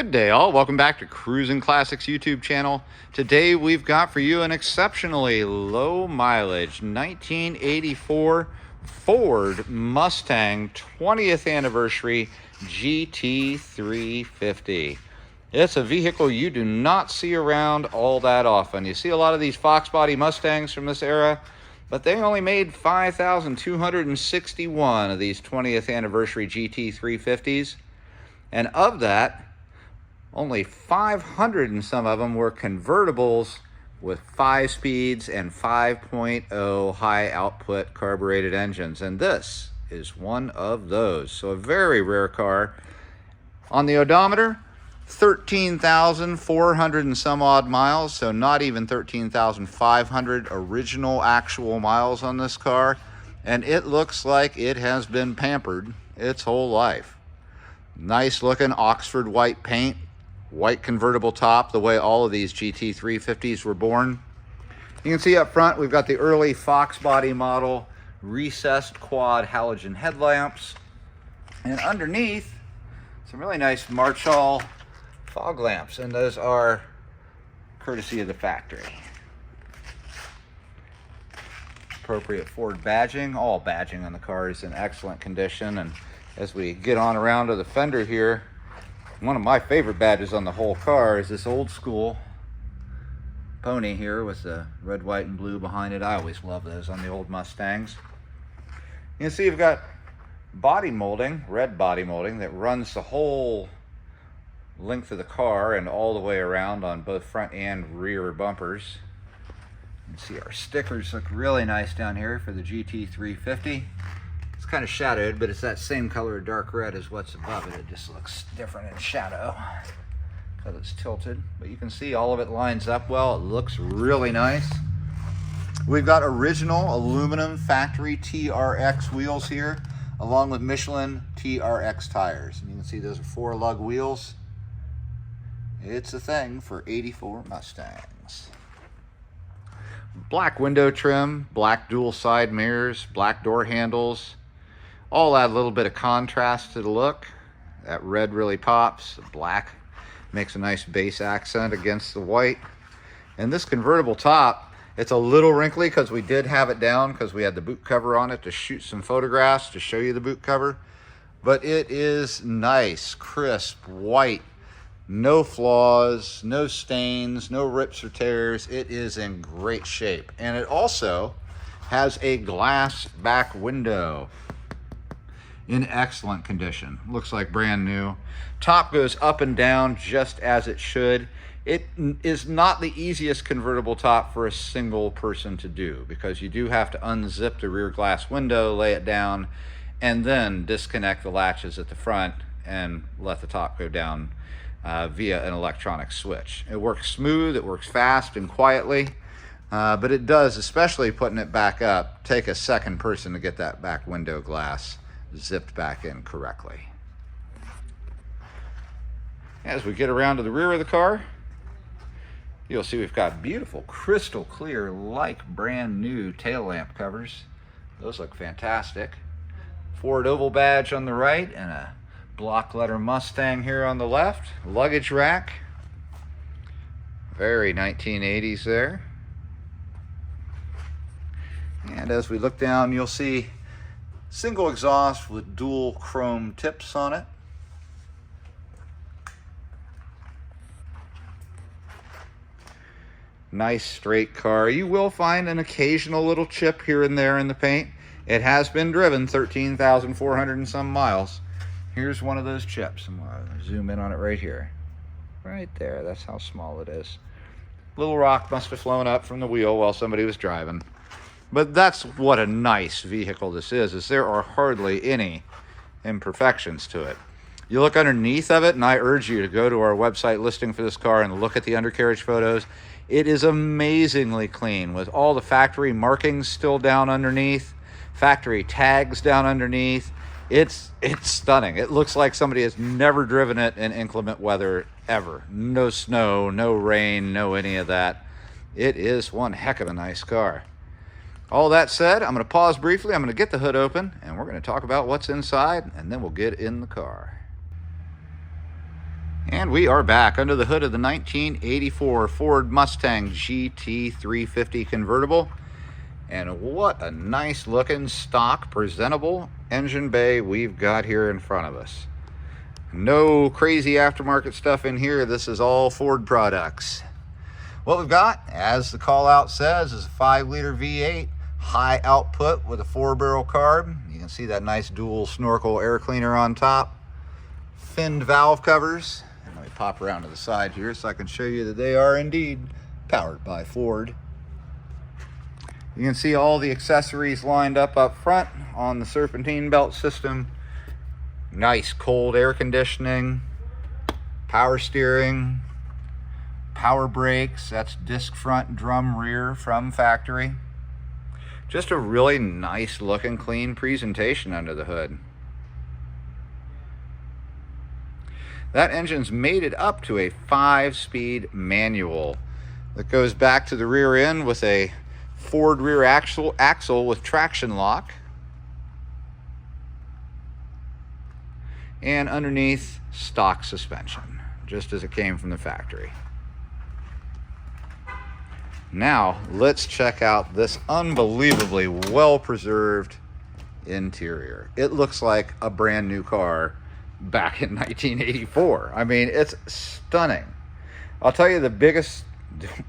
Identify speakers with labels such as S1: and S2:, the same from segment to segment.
S1: Good day all, welcome back to Cruisin Classics YouTube channel. Today we've got for you an exceptionally low mileage 1984 Ford Mustang 20th anniversary GT350. It's a vehicle you do not see around all that often. You see a lot of these Fox body Mustangs from this era, but they only made 5,261 of these 20th anniversary GT350s. And of that, only 500 and some of them were convertibles with 5 speeds and 5.0 high output carbureted engines. And this is one of those. So a very rare car. On the odometer, 13,400 and some odd miles. So not even 13,500 original actual miles on this car. And it looks like it has been pampered its whole life. Nice looking Oxford white paint. White convertible top, the way all of these GT350s were born. You can see up front, we've got the early Fox body model, recessed quad halogen headlamps. And underneath, some really nice Marshall fog lamps. And those are courtesy of the factory. Appropriate Ford badging. All badging on the car is in excellent condition. And as we get on around to the fender here, one of my favorite badges on the whole car is this old school pony here with the red, white, and blue behind it. I always love those on the old Mustangs. You can see you've got body molding, red body molding, that runs the whole length of the car and all the way around on both front and rear bumpers. You can see our stickers look really nice down here for the GT350. It's kind of shadowed, but it's that same color of dark red as what's above it. It just looks different in shadow because it's tilted. But you can see all of it lines up well. It looks really nice. We've got original aluminum factory TRX wheels here, along with Michelin TRX tires. And you can see those are 4-lug wheels. It's a thing for 84 Mustangs. Black window trim, black dual side mirrors, black door handles. All add a little bit of contrast to the look. That red really pops. The black makes a nice base accent against the white. And this convertible top, it's a little wrinkly because we did have it down because we had the boot cover on it to shoot some photographs to show you the boot cover. But it is nice, crisp, white, no flaws, no stains, no rips or tears. It is in great shape. And it also has a glass back window in excellent condition. Looks like brand new. Top goes up and down just as it should. It is not the easiest convertible top for a single person to do because you do have to unzip the rear glass window, lay it down, and then disconnect the latches at the front and let the top go down via an electronic switch. It works smooth, it works fast and quietly, but it does, especially putting it back up, take a second person to get that back window glass zipped back in correctly. As we get around to the rear of the car, you'll see we've got beautiful crystal clear, like brand new tail lamp covers. Those look fantastic. Ford oval badge on the right and a block letter Mustang here on the left. Luggage rack, very 1980s there. And as we look down, you'll see single exhaust with dual chrome tips on it. Nice straight car. You will find an occasional little chip here and there in the paint. It has been driven 13,400 and some miles. Here's one of those chips. I'm going to zoom in on it right here. Right there. That's how small it is. Little rock must have flown up from the wheel while somebody was driving. But that's what a nice vehicle this is there are hardly any imperfections to it. You look underneath of it, and I urge you to go to our website listing for this car and look at the undercarriage photos. It is amazingly clean with all the factory markings still down underneath, factory tags down underneath. It's stunning. It looks like somebody has never driven it in inclement weather ever. No snow, no rain, no any of that. It is one heck of a nice car. All that said, I'm going to pause briefly. I'm going to get the hood open, and we're going to talk about what's inside, and then we'll get in the car. And we are back under the hood of the 1984 Ford Mustang GT350 convertible. And what a nice looking, stock, presentable engine bay we've got here in front of us. No crazy aftermarket stuff in here. This is all Ford products. What we've got, as the call out says, is a 5-liter V8, high output with a 4-barrel carb. You can see that nice dual snorkel air cleaner on top. Finned valve covers. And let me pop around to the side here so I can show you that they are indeed powered by Ford. You can see all the accessories lined up front on the serpentine belt system. Nice cold air conditioning, power steering, power brakes. That's disc front, drum rear from factory. Just a really nice looking, clean presentation under the hood. That engine's mated up to a 5-speed manual that goes back to the rear end with a Ford rear axle with traction lock. And underneath, stock suspension, just as it came from the factory. Now, let's check out this unbelievably well-preserved interior. It looks like a brand new car back in 1984. I mean, it's stunning. I'll tell you the biggest,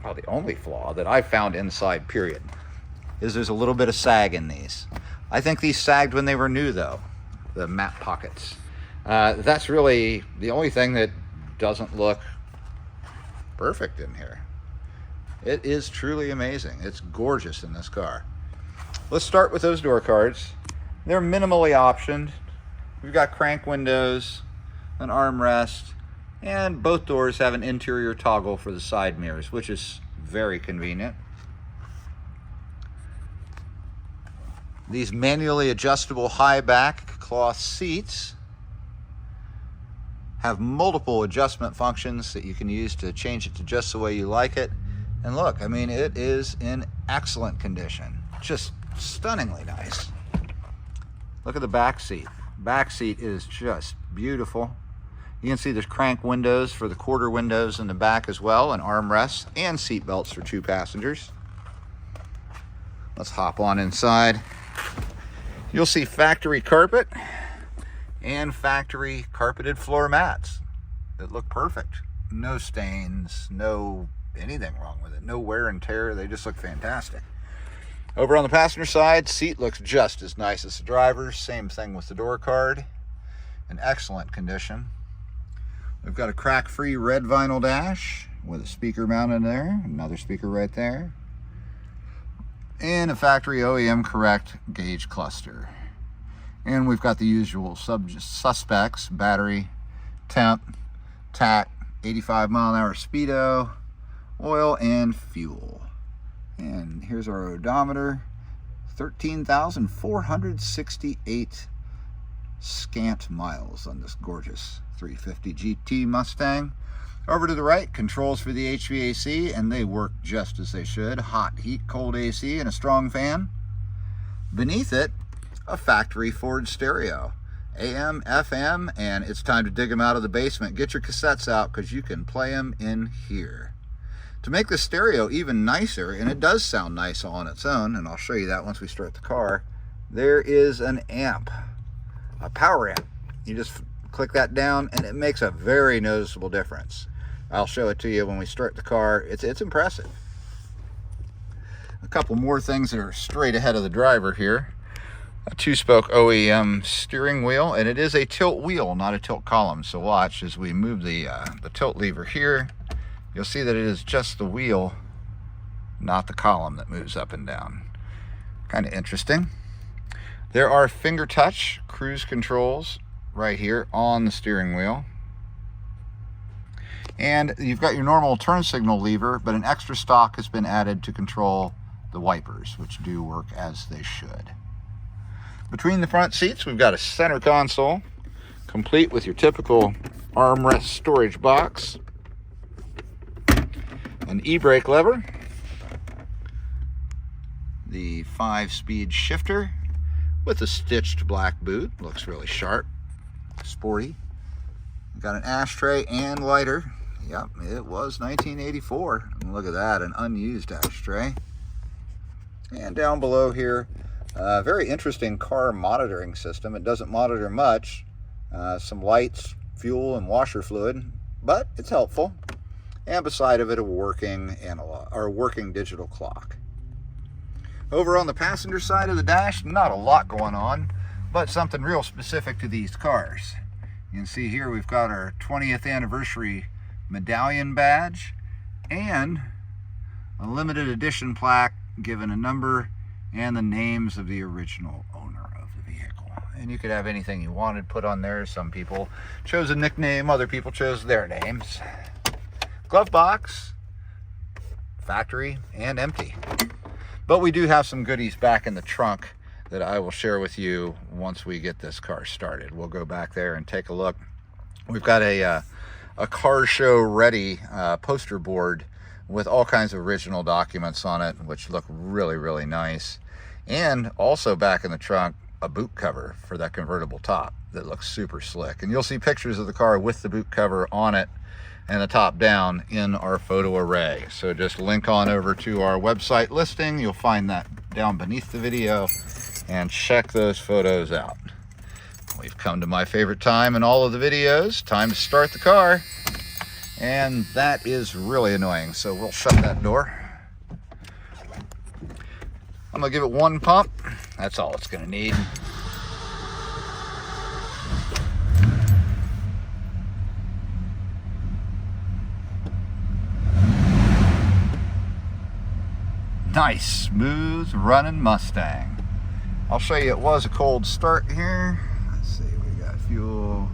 S1: well, the only flaw that I found inside, period, is there's a little bit of sag in these. I think these sagged when they were new, though, the map pockets. That's really the only thing that doesn't look perfect in here. It is truly amazing. It's gorgeous in this car. Let's start with those door cards. They're minimally optioned. We've got crank windows, an armrest, and both doors have an interior toggle for the side mirrors, which is very convenient. These manually adjustable high back cloth seats have multiple adjustment functions that you can use to change it to just the way you like it. And look, I mean, it is in excellent condition. Just stunningly nice. Look at the back seat. Back seat is just beautiful. You can see there's crank windows for the quarter windows in the back as well, and armrests and seat belts for 2 passengers. Let's hop on inside. You'll see factory carpet and factory carpeted floor mats that look perfect. No stains, no anything wrong with it, no wear and tear. They just look fantastic. Over on the passenger side, seat looks just as nice as the driver's. Same thing with the door card. In excellent condition. We've got a crack-free red vinyl dash with a speaker mounted there, another speaker right there, and a factory OEM correct gauge cluster. And we've got the usual suspects: battery, temp, tach, 85-mile-an-hour speedo, oil, and fuel. And here's our odometer, 13,468 scant miles on this gorgeous 350 GT Mustang. Over to the right, controls for the HVAC, and they work just as they should. Hot, heat, cold AC, and a strong fan. Beneath it, a factory Ford stereo. AM, FM, and it's time to dig them out of the basement. Get your cassettes out because you can play them in here. To make the stereo even nicer, and it does sound nice all on its own, and I'll show you that once we start the car, there is an amp, a power amp. You just click that down and it makes a very noticeable difference. I'll show it to you when we start the car. It's impressive. A couple more things that are straight ahead of the driver here. A 2-spoke OEM steering wheel, and it is a tilt wheel, not a tilt column. So watch as we move the tilt lever here. You'll see that it is just the wheel, not the column, that moves up and down. Kind of interesting. There are finger touch cruise controls right here on the steering wheel. And you've got your normal turn signal lever, but an extra stock has been added to control the wipers, which do work as they should. Between the front seats, we've got a center console, complete with your typical armrest storage box, an e-brake lever, the 5-speed shifter with a stitched black boot. Looks really sharp, sporty. Got an ashtray and lighter. Yep, it was 1984. And look at that, an unused ashtray. And down below here, very interesting car monitoring system. It doesn't monitor much. Some lights, fuel, and washer fluid, but it's helpful. And beside of it, a working analog or working digital clock. Over on the passenger side of the dash, not a lot going on, but something real specific to these cars. You can see here we've got our 20th anniversary medallion badge and a limited edition plaque given a number and the names of the original owner of the vehicle. And you could have anything you wanted put on there. Some people chose a nickname, other people chose their names. Glove box, factory, and empty. But we do have some goodies back in the trunk that I will share with you once we get this car started. We'll go back there and take a look. We've got a car show ready poster board with all kinds of original documents on it, which look really, really nice. And also back in the trunk, a boot cover for that convertible top that looks super slick. And you'll see pictures of the car with the boot cover on it and the top down in our photo array. So just link on over to our website listing. You'll find that down beneath the video and check those photos out. We've come to my favorite time in all of the videos, time to start the car. And that is really annoying, so we'll shut that door. I'm gonna give it one pump. That's all it's gonna need. Nice, smooth running Mustang. I'll show you it was a cold start here. Let's see, we got fuel,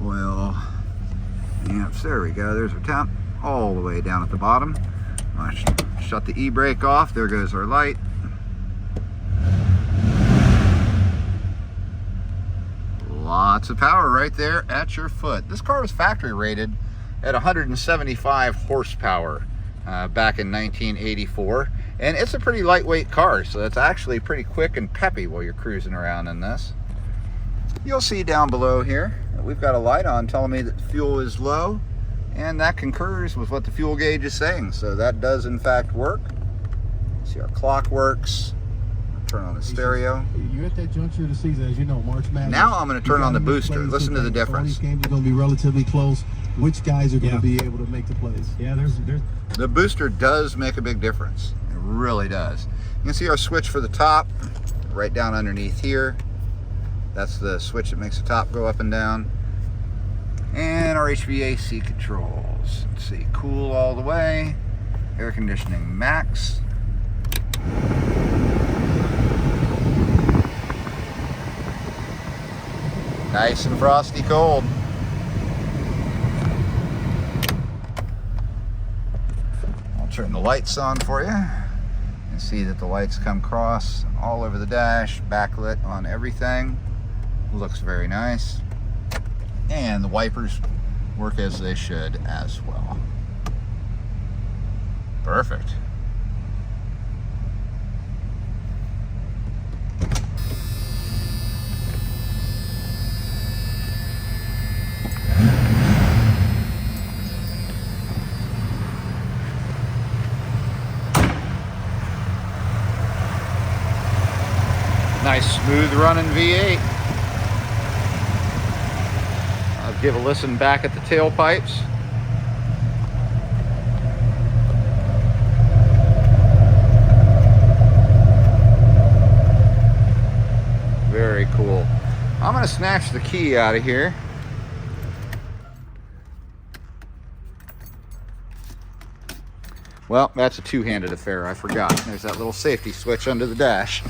S1: oil, amps. There we go, there's our temp all the way down at the bottom. I shut the e-brake off, there goes our light. Lots of power right there at your foot. This car was factory rated at 175 horsepower back in 1984. And it's a pretty lightweight car, so that's actually pretty quick and peppy while you're cruising around in this. You'll see down below here, we've got a light on telling me that fuel is low, and that concurs with what the fuel gauge is saying. So that does in fact work. See, our clock works. Turn on the stereo.
S2: You're at that juncture of the season, as you know, March Madness.
S1: Now I'm going to turn on the booster. Listen to the difference.
S2: All these games are going to be relatively close. Which guys are going to be able to make the plays? Yeah, there's
S1: the booster does make a big difference. It really does. You can see our switch for the top right down underneath here. That's the switch that makes the top go up and down. And our HVAC controls. Let's see, cool all the way. Air conditioning max. Nice and frosty cold. I'll turn the lights on for you. You can see that the lights come across all over the dash, backlit on everything. Looks very nice. And the wipers work as they should as well. Perfect. Nice smooth running V8. I'll give a listen back at the tailpipes. Very cool. I'm going to snatch the key out of here. Well, that's a two-handed affair. I forgot. There's that little safety switch under the dash.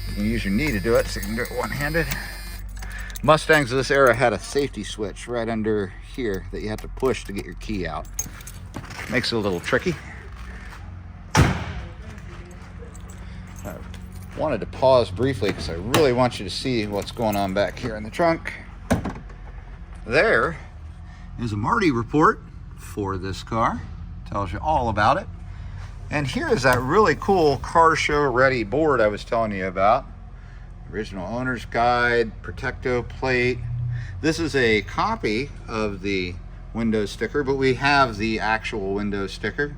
S1: You can use your knee to do it, so you can do it one-handed. Mustangs of this era had a safety switch right under here that you have to push to get your key out. Makes it a little tricky. I wanted to pause briefly because I really want you to see what's going on back here in the trunk. There is a Marty report for this car. Tells you all about it. And here is that really cool car show ready board I was telling you about. Original owner's guide, Protecto plate. This is a copy of the window sticker, but we have the actual window sticker.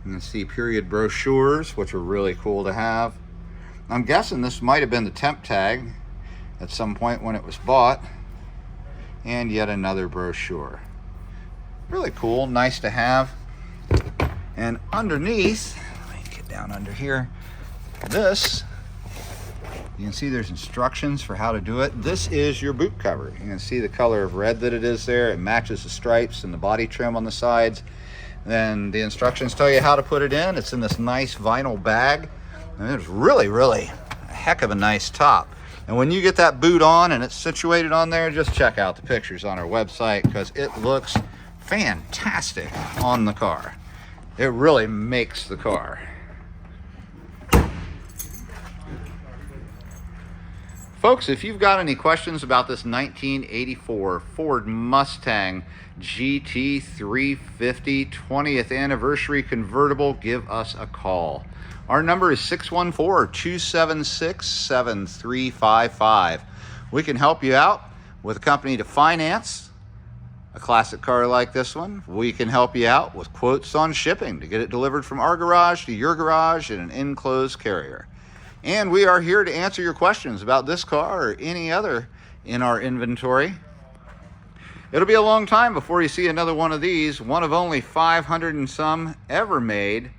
S1: You can see period brochures, which are really cool to have. I'm guessing this might have been the temp tag at some point when it was bought. And yet another brochure. Really cool, nice to have. And underneath, let me get down under here, this, you can see there's instructions for how to do it. This is your boot cover. You can see the color of red that it is there. It matches the stripes and the body trim on the sides. Then the instructions tell you how to put it in. It's in this nice vinyl bag. And it's really, really a heck of a nice top. And when you get that boot on and it's situated on there, just check out the pictures on our website because it looks fantastic on the car. It really makes the car. Folks, if you've got any questions about this 1984 Ford Mustang GT350 20th anniversary convertible, give us a call. Our number is 614-276-7355. We can help you out with a company to finance a classic car like this one. We can help you out with quotes on shipping to get it delivered from our garage to your garage in an enclosed carrier. And we are here to answer your questions about this car or any other in our inventory. It'll be a long time before you see another one of these, one of only 500 and some ever made,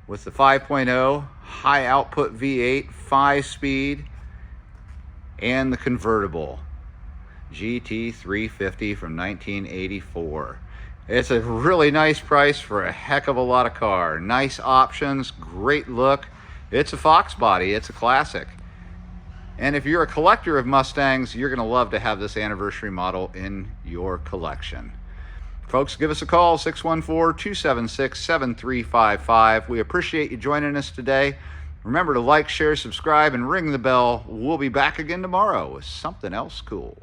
S1: with the 5.0 high output V8, 5-speed, and the convertible GT350 from 1984. It's a really nice price for a heck of a lot of car. Nice options, great look. It's a Fox body, it's a classic. And if you're a collector of Mustangs, you're gonna love to have this anniversary model in your collection. Folks, give us a call, 614-276-7355. We appreciate you joining us today. Remember to like, share, subscribe, and ring the bell. We'll be back again tomorrow with something else cool.